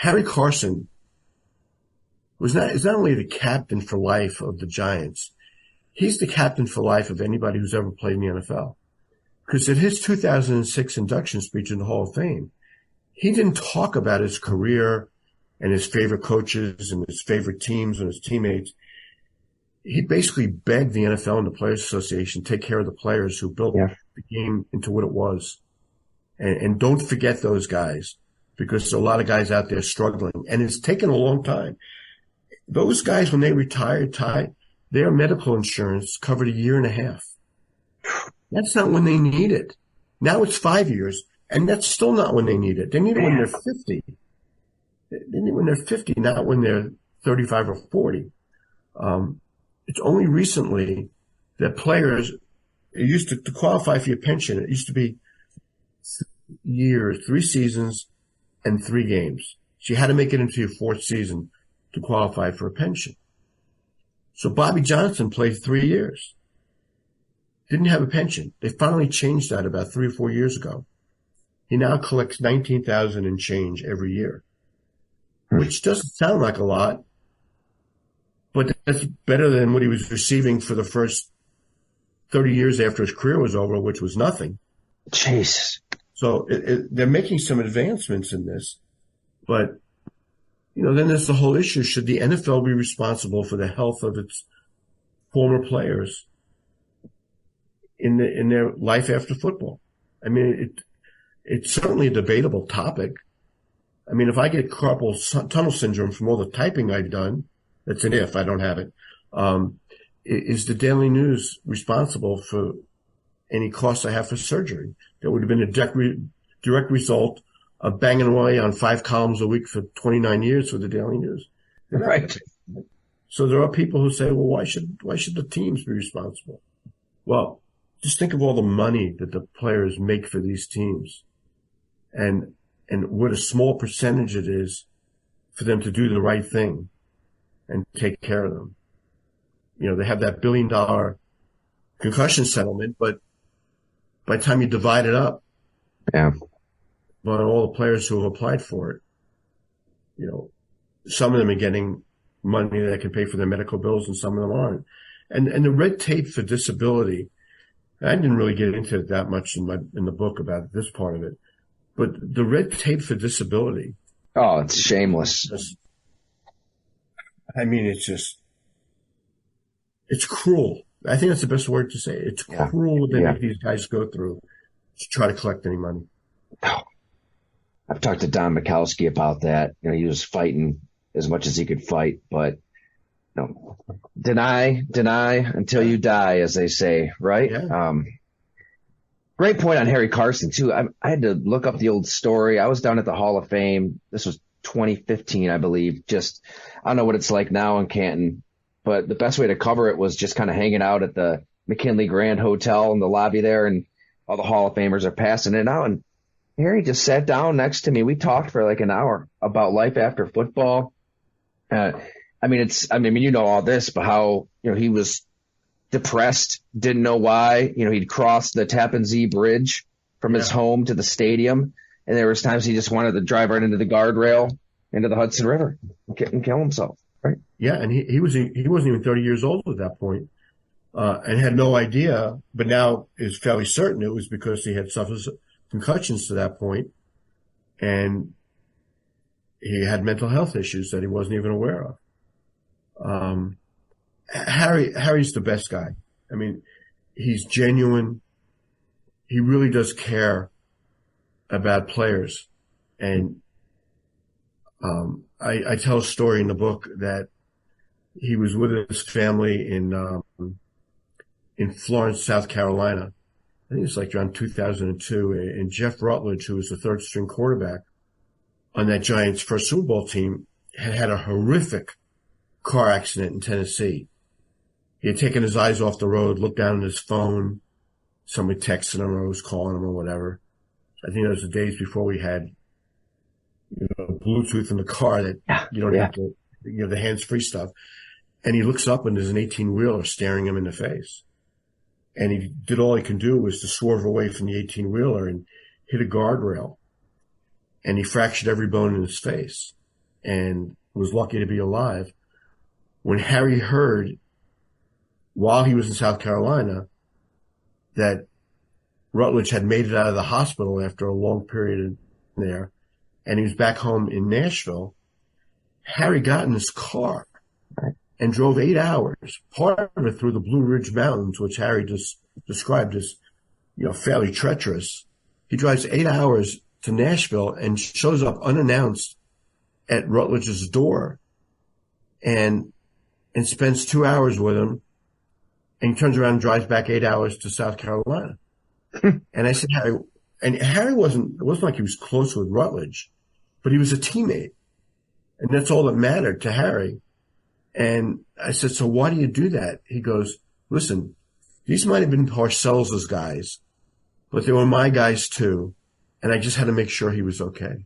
Harry Carson is not only the captain for life of the Giants, he's the captain for life of anybody who's ever played in the NFL. Because at his 2006 induction speech in the Hall of Fame, he didn't talk about his career and his favorite coaches and his favorite teams and his teammates. He basically begged the NFL and the Players Association to take care of the players who built the game into what it was. And don't forget those guys, because there's a lot of guys out there struggling. And it's taken a long time. Those guys, when they retired, Ty, their medical insurance covered a year and a half. That's not when they need it. Now it's 5 years, and that's still not when they need it. They need it when they're 50. They need it when they're 50, not when they're 35 or 40. It's only recently that players, it used to qualify for your pension, it used to be years, 3 seasons, and 3 games. So you had to make it into your 4th season to qualify for a pension. So Bobby Johnson played 3 years. Didn't have a pension. They finally changed that about 3 or 4 years ago. He now collects $19,000 and change every year, which doesn't sound like a lot, but that's better than what he was receiving for the first 30 years after his career was over, which was nothing. Jesus. So they're making some advancements in this, but then there's the whole issue: should the NFL be responsible for the health of its former players in their life after football? I mean, it's certainly a debatable topic. I mean, if I get carpal tunnel syndrome from all the typing I've done, that's an if, I don't have it. Is the Daily News responsible for any costs I have for surgery? That would have been a direct result of banging away on 5 columns a week for 29 years for the Daily News. Right. So there are people who say, well, why should the teams be responsible? Well, just think of all the money that the players make for these teams, and what a small percentage it is for them to do the right thing and take care of them. They have that $1 billion concussion settlement, but by the time you divide it up, by all the players who have applied for it, some of them are getting money that can pay for their medical bills, and some of them aren't. And the red tape for disability, I didn't really get into it that much in the book about this part of it, but the red tape for disability. Oh, it's shameless. I mean, it's cruel. I think that's the best word to say. It's cruel what they make these guys go through to try to collect any money. I've talked to Don Mikowski about that. He was fighting as much as he could fight, but deny until you die, as they say, right? Yeah. Great point on Harry Carson too. I had to look up the old story. I was down at the Hall of Fame. This was 2015, I believe. I don't know what it's like now in Canton, but the best way to cover it was just kind of hanging out at the McKinley Grand Hotel in the lobby there, and all the Hall of Famers are passing it out. And Harry just sat down next to me. We talked for like an hour about life after football. I mean, all this, but how, he was depressed, didn't know why. He'd crossed the Tappan Zee Bridge from his home to the stadium, and there was times he just wanted to drive right into the guardrail into the Hudson River and kill himself. Right? Yeah, and he wasn't even 30 years old at that point, and had no idea, but now is fairly certain it was because he had suffered concussions to that point, and he had mental health issues that he wasn't even aware of. Harry's the best guy. I mean, he's genuine. He really does care about players. And I tell a story in the book that he was with his family in Florence, South Carolina. I think it's like around 2002. And Jeff Rutledge, who was the 3rd string quarterback on that Giants first Super Bowl team, had a horrific car accident in Tennessee. He had taken his eyes off the road, looked down at his phone. Somebody texted him or was calling him or whatever. I think it was the days before we had Bluetooth in the car that you don't have to, the hands-free stuff. And he looks up and there's an 18-wheeler staring him in the face. And he did all he can do was to swerve away from the 18-wheeler and hit a guardrail. And he fractured every bone in his face. and was lucky to be alive. When Harry heard, while he was in South Carolina, that Rutledge had made it out of the hospital after a long period there, and he was back home in Nashville, Harry got in his car and drove 8 hours, part of it through the Blue Ridge Mountains, which Harry just described as, fairly treacherous. He drives 8 hours to Nashville and shows up unannounced at Rutledge's door and spends 2 hours with him, and he turns around and drives back 8 hours to South Carolina. And I said, Harry, and Harry it wasn't like he was close with Rutledge, but he was a teammate. And that's all that mattered to Harry. And I said, so why do you do that? He goes, listen, these might have been Parcells' guys, but they were my guys too. And I just had to make sure he was okay.